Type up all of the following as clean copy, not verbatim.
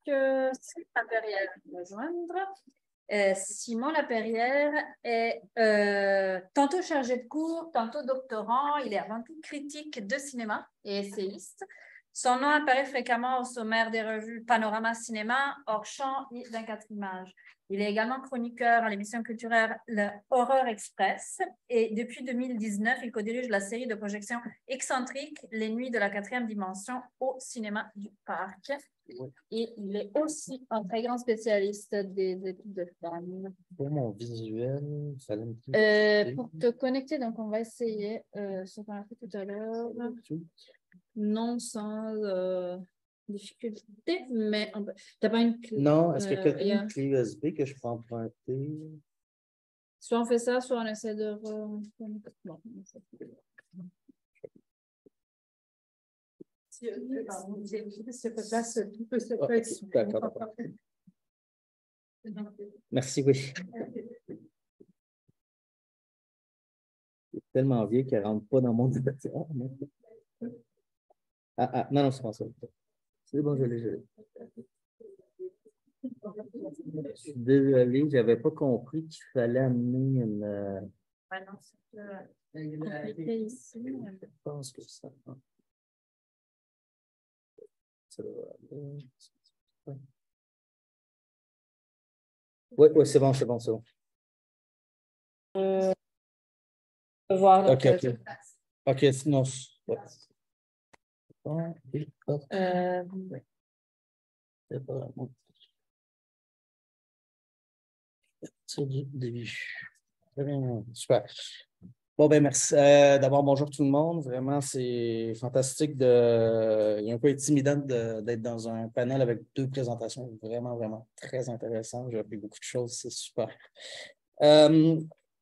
Simon Laperrière va rejoindre. Simon Laperrière est tantôt chargé de cours, tantôt doctorant. Il est avant tout critique de cinéma et essayiste. Son nom apparaît fréquemment au sommaire des revues Panorama Cinéma, Hors Champ et 24 images. Il est également chroniqueur à l'émission culturelle Le Horreur Express et depuis 2019, il co-dirige la série de projection excentrique Les Nuits de la quatrième dimension au cinéma du Parc. Oui. Et il est aussi un très grand spécialiste des études de femmes. Pour mon visuel, ça me pour te connecter, donc on va essayer ce qu'on a fait tout à l'heure. Non sans difficulté, mais t'as pas une clé. Non, est-ce que quelqu'un a une clé USB que je peux emprunter? Soit on fait ça, soit on essaie de bon, D'accord. Merci, oui. C'est tellement vieux qu'elle ne rentre pas dans mon débatteur. Non, c'est pas ça. C'est bon, je l'ai. Je suis désolé, je n'avais pas compris qu'il fallait amener une. Ouais, non, c'est compliqué ici. Je pense que ça. Oui, c'est bon. Voir. OK, sinon. Ouais. C'est pas vraiment. C'est du début. Très bien, super. Bon, ben merci. D'abord, bonjour tout le monde. Vraiment, c'est fantastique il est un peu intimidant d'être dans un panel avec deux présentations vraiment très intéressantes. J'ai appris beaucoup de choses, c'est super.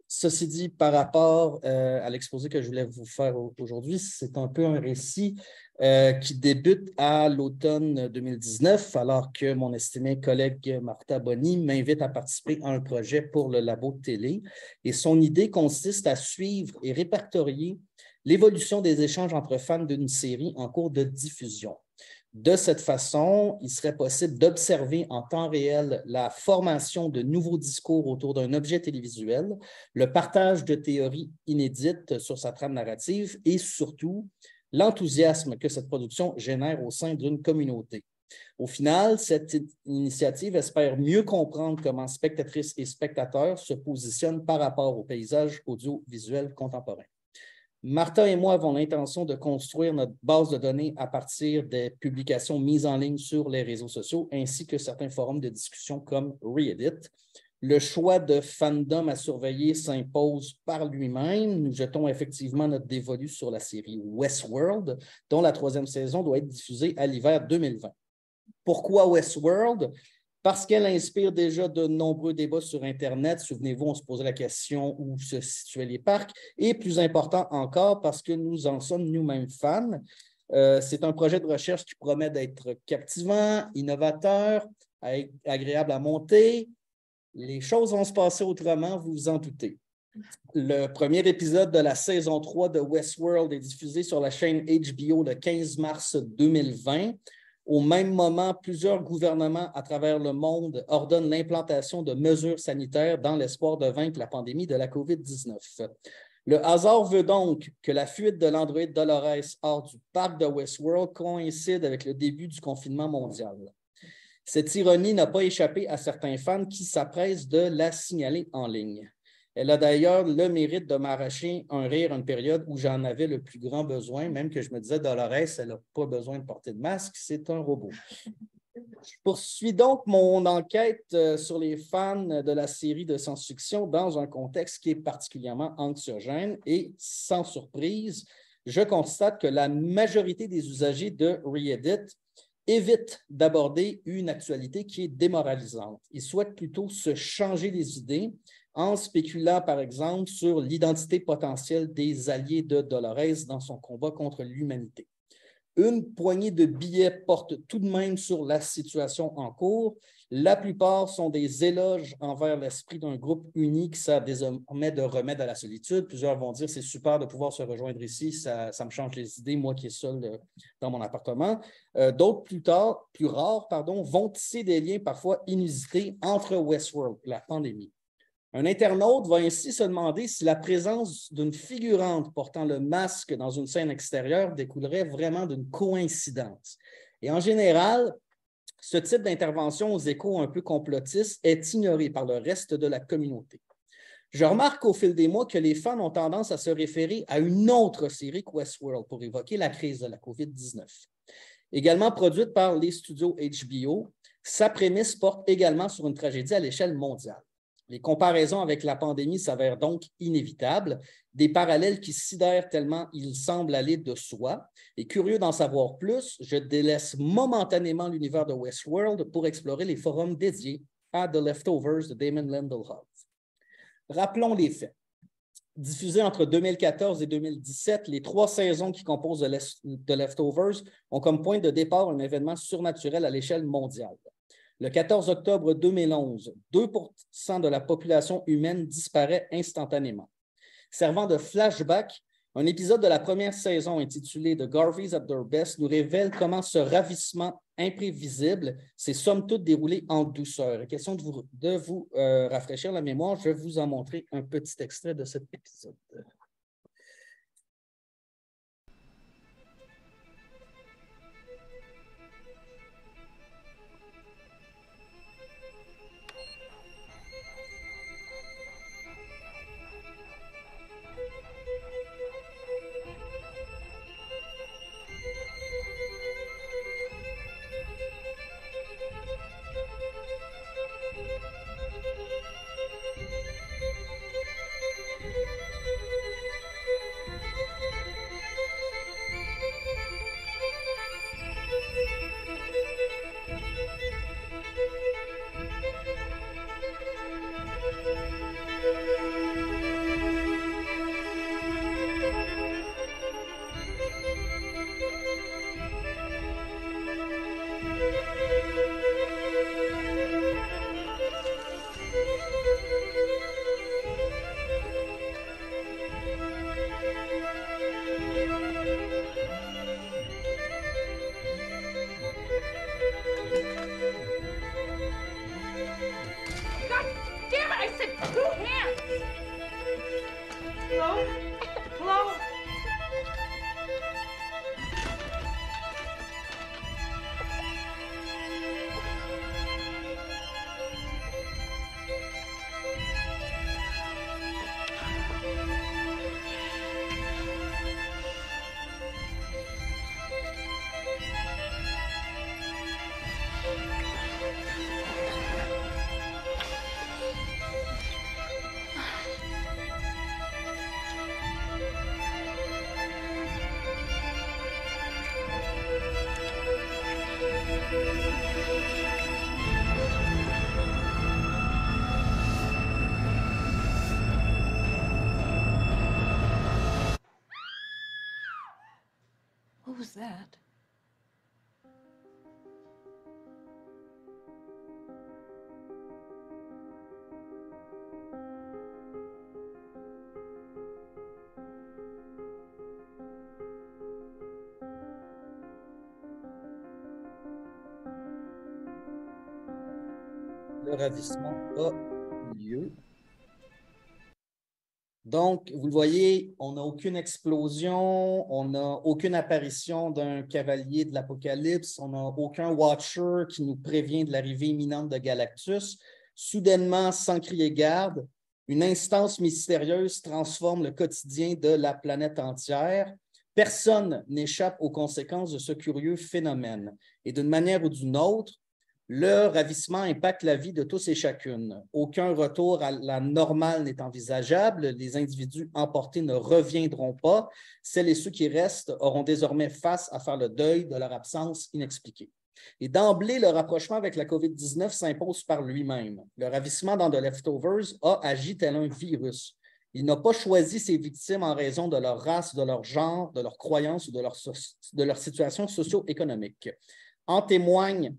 Ceci dit, par rapport à l'exposé que je voulais vous faire aujourd'hui, c'est un peu un récit qui débute à l'automne 2019, alors que mon estimée collègue Martha Boni m'invite à participer à un projet pour le labo de télé. Et son idée consiste à suivre et répertorier l'évolution des échanges entre fans d'une série en cours de diffusion. De cette façon, il serait possible d'observer en temps réel la formation de nouveaux discours autour d'un objet télévisuel, le partage de théories inédites sur sa trame narrative et surtout l'enthousiasme que cette production génère au sein d'une communauté. Au final, cette initiative espère mieux comprendre comment spectatrices et spectateurs se positionnent par rapport au paysage audiovisuel contemporain. Martha et moi avons l'intention de construire notre base de données à partir des publications mises en ligne sur les réseaux sociaux ainsi que certains forums de discussion comme Reddit. Le choix de fandom à surveiller s'impose par lui-même. Nous jetons effectivement notre dévolu sur la série Westworld, dont la 3e saison doit être diffusée à l'hiver 2020. Pourquoi Westworld? Parce qu'elle inspire déjà de nombreux débats sur Internet. Souvenez-vous, on se posait la question où se situaient les parcs. Et plus important encore, parce que nous en sommes nous-mêmes fans. C'est un projet de recherche qui promet d'être captivant, innovateur, agréable à monter. Les choses vont se passer autrement, vous vous en doutez. Le premier épisode de la saison 3 de Westworld est diffusé sur la chaîne HBO le 15 mars 2020. Au même moment, plusieurs gouvernements à travers le monde ordonnent l'implantation de mesures sanitaires dans l'espoir de vaincre la pandémie de la COVID-19. Le hasard veut donc que la fuite de l'androïde Dolores hors du parc de Westworld coïncide avec le début du confinement mondial. Cette ironie n'a pas échappé à certains fans qui s'appressent de la signaler en ligne. Elle a d'ailleurs le mérite de m'arracher un rire à une période où j'en avais le plus grand besoin, même que je me disais, Dolores, elle n'a pas besoin de porter de masque, c'est un robot. Je poursuis donc mon enquête sur les fans de la série de science-fiction dans un contexte qui est particulièrement anxiogène et, sans surprise, je constate que la majorité des usagers de Reddit évitent d'aborder une actualité qui est démoralisante. Ils souhaitent plutôt se changer les idées en spéculant, par exemple, sur l'identité potentielle des alliés de Dolores dans son combat contre l'humanité. Une poignée de billets porte tout de même sur la situation en cours. La plupart sont des éloges envers l'esprit d'un groupe uni qui sert désormais de remède à la solitude. Plusieurs vont dire c'est super de pouvoir se rejoindre ici, ça me change les idées, moi qui est seul dans mon appartement. D'autres, plus rares, vont tisser des liens parfois inusités entre Westworld et la pandémie. Un internaute va ainsi se demander si la présence d'une figurante portant le masque dans une scène extérieure découlerait vraiment d'une coïncidence. Et en général, ce type d'intervention aux échos un peu complotistes est ignoré par le reste de la communauté. Je remarque au fil des mois que les fans ont tendance à se référer à une autre série que Westworld pour évoquer la crise de la COVID-19. Également produite par les studios HBO, sa prémisse porte également sur une tragédie à l'échelle mondiale. Les comparaisons avec la pandémie s'avèrent donc inévitables, des parallèles qui sidèrent tellement ils semblent aller de soi. Et curieux d'en savoir plus, je délaisse momentanément l'univers de Westworld pour explorer les forums dédiés à The Leftovers de Damon Lindelof. Rappelons les faits. Diffusées entre 2014 et 2017, les 3 saisons qui composent The Leftovers ont comme point de départ un événement surnaturel à l'échelle mondiale. Le 14 octobre 2011, 2% de la population humaine disparaît instantanément. Servant de flashback, un épisode de la première saison intitulé The Garveys at their Best nous révèle comment ce ravissement imprévisible s'est somme toute déroulé en douceur. Question de vous rafraîchir la mémoire, je vais vous en montrer un petit extrait de cet épisode. What was that? Le ravissement a lieu. Donc, vous le voyez, on n'a aucune explosion, on n'a aucune apparition d'un cavalier de l'Apocalypse, on n'a aucun Watcher qui nous prévient de l'arrivée imminente de Galactus. Soudainement, sans crier garde, une instance mystérieuse transforme le quotidien de la planète entière. Personne n'échappe aux conséquences de ce curieux phénomène. Et d'une manière ou d'une autre, le ravissement impacte la vie de tous et chacune. Aucun retour à la normale n'est envisageable. Les individus emportés ne reviendront pas. Celles et ceux qui restent auront désormais face à faire le deuil de leur absence inexpliquée. Et d'emblée, le rapprochement avec la COVID-19 s'impose par lui-même. Le ravissement dans The Leftovers a agi tel un virus. Il n'a pas choisi ses victimes en raison de leur race, de leur genre, de leur croyance ou de leur situation socio-économique. En témoigne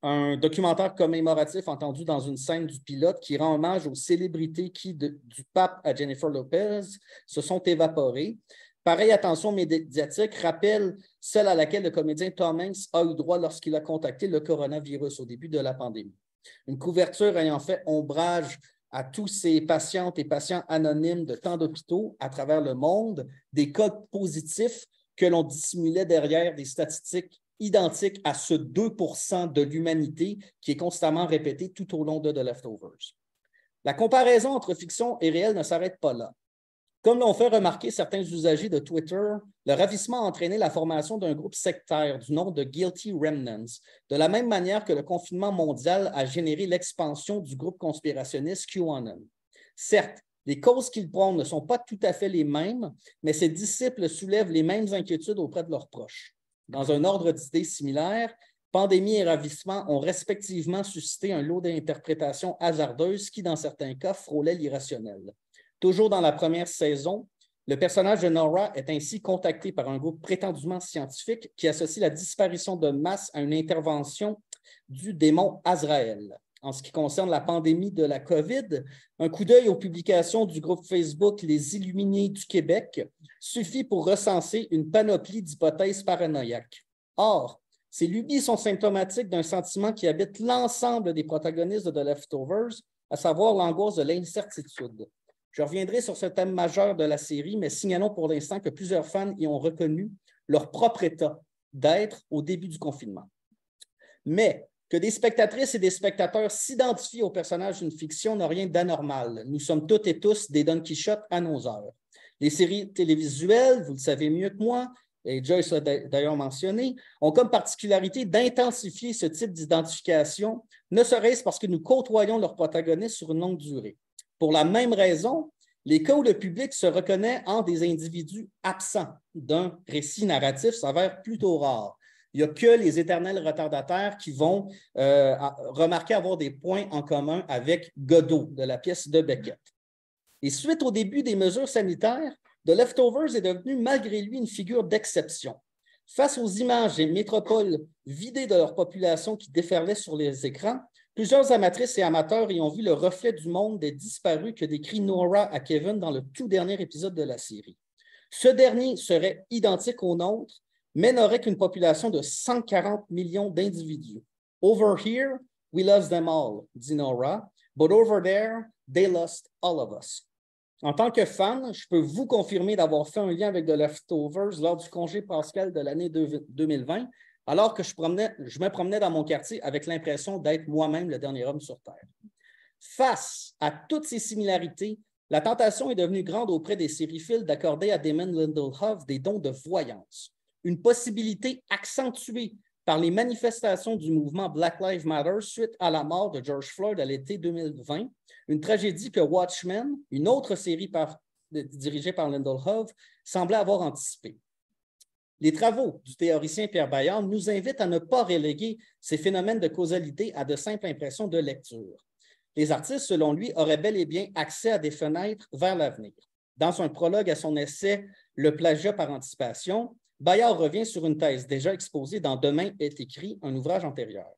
un documentaire commémoratif entendu dans une scène du pilote qui rend hommage aux célébrités qui, du pape à Jennifer Lopez, se sont évaporées. Pareille attention médiatique rappelle celle à laquelle le comédien Tom Hanks a eu droit lorsqu'il a contacté le coronavirus au début de la pandémie. Une couverture ayant fait ombrage à tous ces patientes et patients anonymes de tant d'hôpitaux à travers le monde, des cas positifs que l'on dissimulait derrière des statistiques identiques à ce 2% de l'humanité qui est constamment répété tout au long de The Leftovers. La comparaison entre fiction et réel ne s'arrête pas là. Comme l'ont fait remarquer certains usagers de Twitter, le ravissement a entraîné la formation d'un groupe sectaire du nom de Guilty Remnants, de la même manière que le confinement mondial a généré l'expansion du groupe conspirationniste QAnon. Certes, les causes qu'ils prônent ne sont pas tout à fait les mêmes, mais ces disciples soulèvent les mêmes inquiétudes auprès de leurs proches. Dans un ordre d'idées similaire, pandémie et ravissement ont respectivement suscité un lot d'interprétations hasardeuses qui, dans certains cas, frôlaient l'irrationnel. Toujours dans la première saison, le personnage de Nora est ainsi contacté par un groupe prétendument scientifique qui associe la disparition de masse à une intervention du démon Azraël. En ce qui concerne la pandémie de la COVID, un coup d'œil aux publications du groupe Facebook Les Illuminés du Québec suffit pour recenser une panoplie d'hypothèses paranoïaques. Or, ces lubies sont symptomatiques d'un sentiment qui habite l'ensemble des protagonistes de The Leftovers, à savoir l'angoisse de l'incertitude. Je reviendrai sur ce thème majeur de la série, mais signalons pour l'instant que plusieurs fans y ont reconnu leur propre état d'être au début du confinement. Mais que des spectatrices et des spectateurs s'identifient aux personnages d'une fiction n'a rien d'anormal. Nous sommes toutes et tous des Don Quichotte à nos heures. Les séries télévisuelles, vous le savez mieux que moi, et Joyce l'a d'ailleurs mentionné, ont comme particularité d'intensifier ce type d'identification, ne serait-ce parce que nous côtoyons leurs protagonistes sur une longue durée. Pour la même raison, les cas où le public se reconnaît en des individus absents d'un récit narratif s'avèrent plutôt rares. Il n'y a que les éternels retardataires qui vont remarquer avoir des points en commun avec Godot de la pièce de Beckett. Et suite au début des mesures sanitaires, The Leftovers est devenu malgré lui une figure d'exception. Face aux images des métropoles vidées de leur population qui déferlaient sur les écrans, plusieurs amatrices et amateurs y ont vu le reflet du monde des disparus que décrit Nora à Kevin dans le tout dernier épisode de la série. Ce dernier serait identique au nôtre, mais n'aurait qu'une population de 140 millions d'individus. Over here, we lost them all, dit Nora, but over there, they lost all of us. En tant que fan, je peux vous confirmer d'avoir fait un lien avec The Leftovers lors du congé pascal de l'année 2020, alors que je me promenais dans mon quartier avec l'impression d'être moi-même le dernier homme sur Terre. Face à toutes ces similarités, la tentation est devenue grande auprès des sériphiles d'accorder à Damon Lindelof des dons de voyance, une possibilité accentuée par les manifestations du mouvement Black Lives Matter suite à la mort de George Floyd à l'été 2020, une tragédie que Watchmen, une autre série dirigée par Lindelof, semblait avoir anticipée. Les travaux du théoricien Pierre Bayard nous invitent à ne pas reléguer ces phénomènes de causalité à de simples impressions de lecture. Les artistes, selon lui, auraient bel et bien accès à des fenêtres vers l'avenir. Dans un prologue à son essai « Le plagiat par anticipation », Bayard revient sur une thèse déjà exposée dans Demain est écrit, un ouvrage antérieur.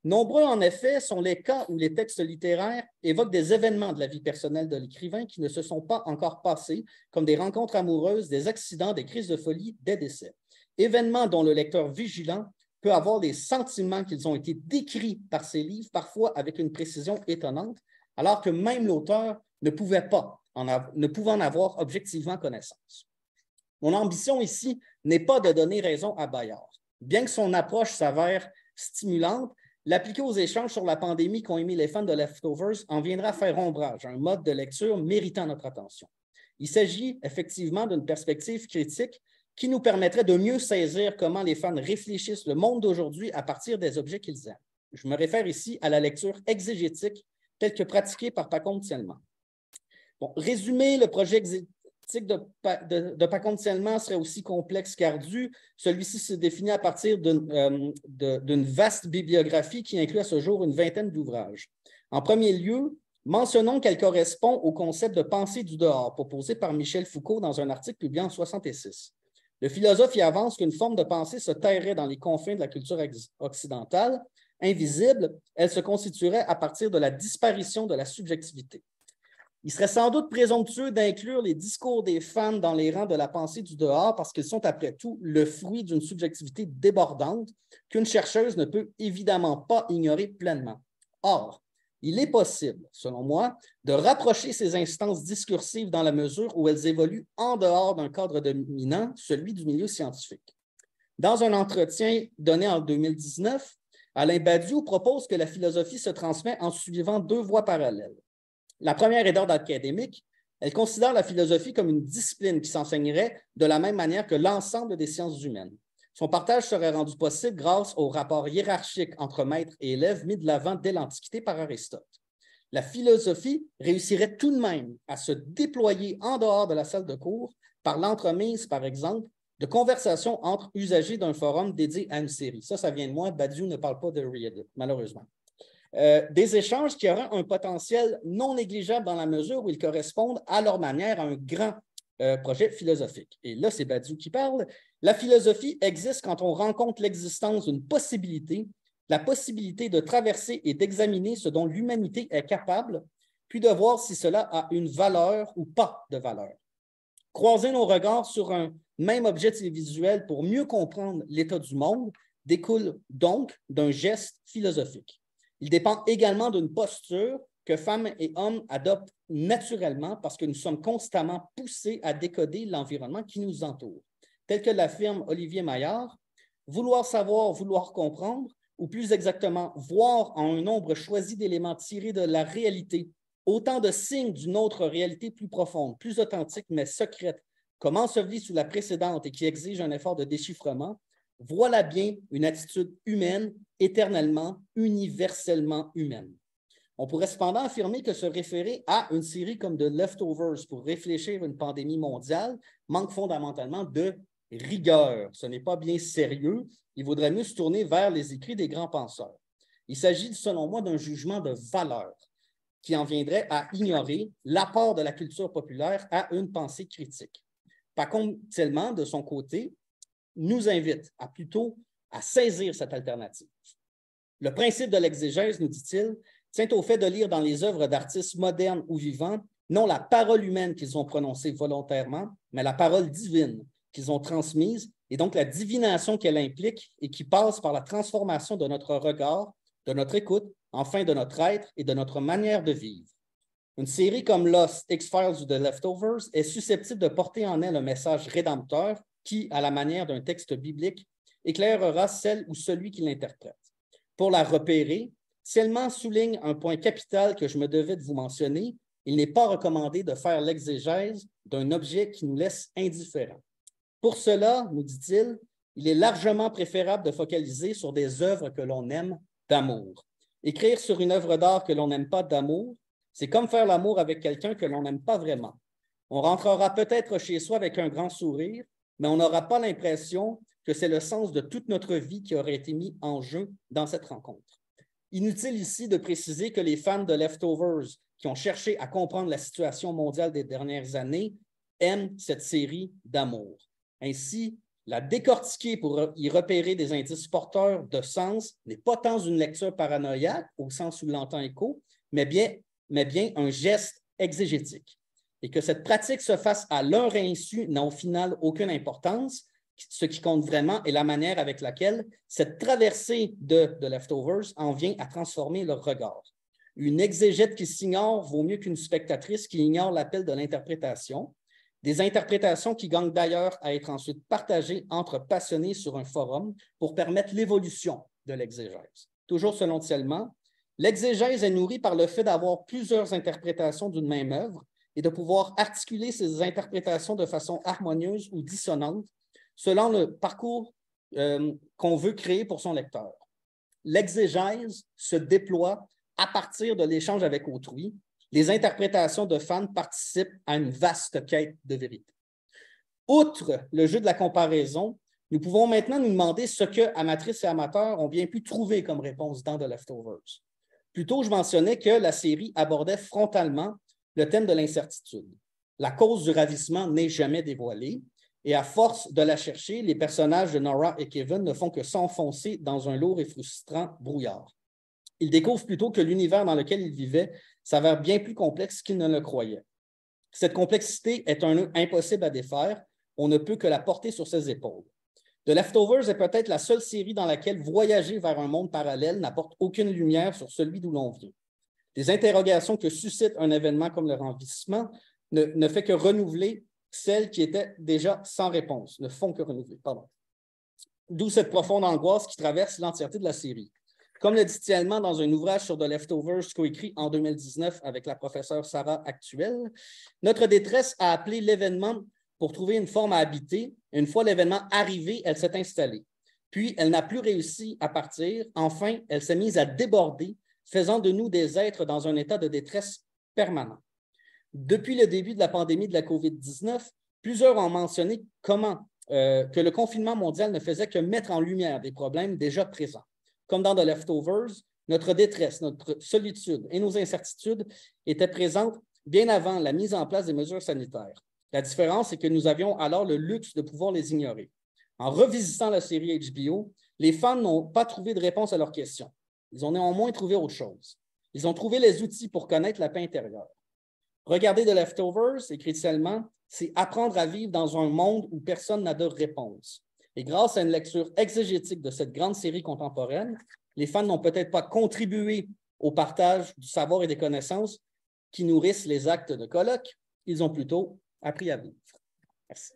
Nombreux, en effet, sont les cas où les textes littéraires évoquent des événements de la vie personnelle de l'écrivain qui ne se sont pas encore passés, comme des rencontres amoureuses, des accidents, des crises de folie, des décès. Événements dont le lecteur vigilant peut avoir des sentiments qu'ils ont été décrits par ces livres, parfois avec une précision étonnante, alors que même l'auteur ne pouvait en avoir objectivement connaissance. Mon ambition ici n'est pas de donner raison à Bayard. Bien que son approche s'avère stimulante, l'appliquer aux échanges sur la pandémie qu'ont émis les fans de Leftovers en viendra faire ombrage à un mode de lecture méritant notre attention. Il s'agit effectivement d'une perspective critique qui nous permettrait de mieux saisir comment les fans réfléchissent le monde d'aujourd'hui à partir des objets qu'ils aiment. Je me réfère ici à la lecture exégétique telle que pratiquée par Paconte Tielman. Bon, résumer le projet exégétique de Paconte Tielman serait aussi complexe qu'ardu. Celui-ci se définit à partir d'une vaste bibliographie qui inclut à ce jour une vingtaine d'ouvrages. En premier lieu, Mentionnons qu'elle correspond au concept de pensée du dehors proposé par Michel Foucault dans un article publié en 1966. Le philosophe y avance qu'une forme de pensée se tairait dans les confins de la culture occidentale. Invisible, elle se constituerait à partir de la disparition de la subjectivité. Il serait sans doute présomptueux d'inclure les discours des femmes dans les rangs de la pensée du dehors parce qu'ils sont, après tout, le fruit d'une subjectivité débordante qu'une chercheuse ne peut évidemment pas ignorer pleinement. Or, il est possible, selon moi, de rapprocher ces instances discursives dans la mesure où elles évoluent en dehors d'un cadre dominant, celui du milieu scientifique. Dans un entretien donné en 2019, Alain Badiou propose que la philosophie se transmet en suivant deux voies parallèles. La première est d'ordre académique. Elle considère la philosophie comme une discipline qui s'enseignerait de la même manière que l'ensemble des sciences humaines. Son partage serait rendu possible grâce au rapport hiérarchique entre maître et élève mis de l'avant dès l'Antiquité par Aristote. La philosophie réussirait tout de même à se déployer en dehors de la salle de cours par l'entremise, par exemple, de conversations entre usagers d'un forum dédié à une série. Ça vient de moi. Badiou ne parle pas de Reddit, malheureusement. Des échanges qui auraient un potentiel non négligeable dans la mesure où ils correspondent à leur manière à un grand projet philosophique. Et là, c'est Badiou qui parle. La philosophie existe quand on rencontre l'existence d'une possibilité, la possibilité de traverser et d'examiner ce dont l'humanité est capable, puis de voir si cela a une valeur ou pas de valeur. Croiser nos regards sur un même objet télévisuel pour mieux comprendre l'état du monde découle donc d'un geste philosophique. Il dépend également d'une posture que femmes et hommes adoptent naturellement parce que nous sommes constamment poussés à décoder l'environnement qui nous entoure. Tel que l'affirme Olivier Maillard, vouloir savoir, vouloir comprendre, ou plus exactement, voir en un nombre choisi d'éléments tirés de la réalité autant de signes d'une autre réalité plus profonde, plus authentique, mais secrète, comme ensevelie sous la précédente et qui exige un effort de déchiffrement, voilà bien une attitude humaine, éternellement, universellement humaine. On pourrait cependant affirmer que se référer à une série comme The Leftovers pour réfléchir à une pandémie mondiale manque fondamentalement de rigueur. Ce n'est pas bien sérieux. Il vaudrait mieux se tourner vers les écrits des grands penseurs. Il s'agit, selon moi, d'un jugement de valeur qui en viendrait à ignorer l'apport de la culture populaire à une pensée critique. Par contre, Tillman, de son côté, nous invite plutôt à saisir cette alternative. Le principe de l'exégèse, nous dit-il, tient au fait de lire dans les œuvres d'artistes modernes ou vivants non la parole humaine qu'ils ont prononcée volontairement, mais la parole divine qu'ils ont transmise, et donc la divination qu'elle implique et qui passe par la transformation de notre regard, de notre écoute, enfin de notre être et de notre manière de vivre. Une série comme Lost, X-Files ou The Leftovers est susceptible de porter en elle un message rédempteur qui, à la manière d'un texte biblique, éclairera celle ou celui qui l'interprète. Pour la repérer, Tillman souligne un point capital que je me devais de vous mentionner. Il n'est pas recommandé de faire l'exégèse d'un objet qui nous laisse indifférents. Pour cela, nous dit-il, il est largement préférable de focaliser sur des œuvres que l'on aime d'amour. Écrire sur une œuvre d'art que l'on n'aime pas d'amour, c'est comme faire l'amour avec quelqu'un que l'on n'aime pas vraiment. On rentrera peut-être chez soi avec un grand sourire, mais on n'aura pas l'impression que c'est le sens de toute notre vie qui aurait été mis en jeu dans cette rencontre. Inutile ici de préciser que les fans de Leftovers qui ont cherché à comprendre la situation mondiale des dernières années aiment cette série d'amour. Ainsi, la décortiquer pour y repérer des indices porteurs de sens n'est pas tant une lecture paranoïaque, au sens où l'entend écho, mais bien un geste exégétique. Et que cette pratique se fasse à leur insu n'a au final aucune importance. Ce qui compte vraiment est la manière avec laquelle cette traversée de Leftovers en vient à transformer leur regard. Une exégète qui s'ignore vaut mieux qu'une spectatrice qui ignore l'appel de l'interprétation. Des interprétations qui gagnent d'ailleurs à être ensuite partagées entre passionnés sur un forum pour permettre l'évolution de l'exégèse. Toujours selon Tillman, l'exégèse est nourrie par le fait d'avoir plusieurs interprétations d'une même œuvre et de pouvoir articuler ces interprétations de façon harmonieuse ou dissonante selon le parcours qu'on veut créer pour son lecteur. L'exégèse se déploie à partir de l'échange avec autrui. Les interprétations de fans participent à une vaste quête de vérité. Outre le jeu de la comparaison, nous pouvons maintenant nous demander ce que amatrices et amateurs ont bien pu trouver comme réponse dans The Leftovers. Plus tôt, je mentionnais que la série abordait frontalement le thème de l'incertitude. La cause du ravissement n'est jamais dévoilée et à force de la chercher, les personnages de Nora et Kevin ne font que s'enfoncer dans un lourd et frustrant brouillard. Ils découvrent plutôt que l'univers dans lequel ils vivaient s'avère bien plus complexe qu'ils ne le croyaient. Cette complexité est un nœud impossible à défaire. On ne peut que la porter sur ses épaules. The Leftovers est peut-être la seule série dans laquelle voyager vers un monde parallèle n'apporte aucune lumière sur celui d'où l'on vient. Les interrogations que suscite un événement comme le ravissement ne fait que renouveler celles qui étaient déjà sans réponse, ne font que renouveler, pardon. D'où cette profonde angoisse qui traverse l'entièreté de la série. Comme le dit Thelma dans un ouvrage sur The Leftovers coécrit en 2019 avec la professeure Sarah Actuel, notre détresse a appelé l'événement pour trouver une forme à habiter. Une fois l'événement arrivé, elle s'est installée. Puis, elle n'a plus réussi à partir. Enfin, elle s'est mise à déborder, faisant de nous des êtres dans un état de détresse permanent. Depuis le début de la pandémie de la COVID-19, plusieurs ont mentionné que le confinement mondial ne faisait que mettre en lumière des problèmes déjà présents. Comme dans The Leftovers, notre détresse, notre solitude et nos incertitudes étaient présentes bien avant la mise en place des mesures sanitaires. La différence, c'est que nous avions alors le luxe de pouvoir les ignorer. En revisitant la série HBO, les fans n'ont pas trouvé de réponse à leurs questions. Ils ont néanmoins trouvé autre chose. Ils ont trouvé les outils pour connaître la paix intérieure. Regarder The Leftovers, écrit Thelma, c'est apprendre à vivre dans un monde où personne n'a de réponse. Et grâce à une lecture exégétique de cette grande série contemporaine, les fans n'ont peut-être pas contribué au partage du savoir et des connaissances qui nourrissent les actes de colloque, ils ont plutôt appris à vivre. Merci.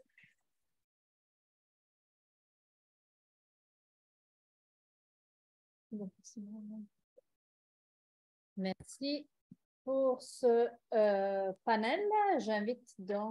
Merci pour ce panel. J'invite donc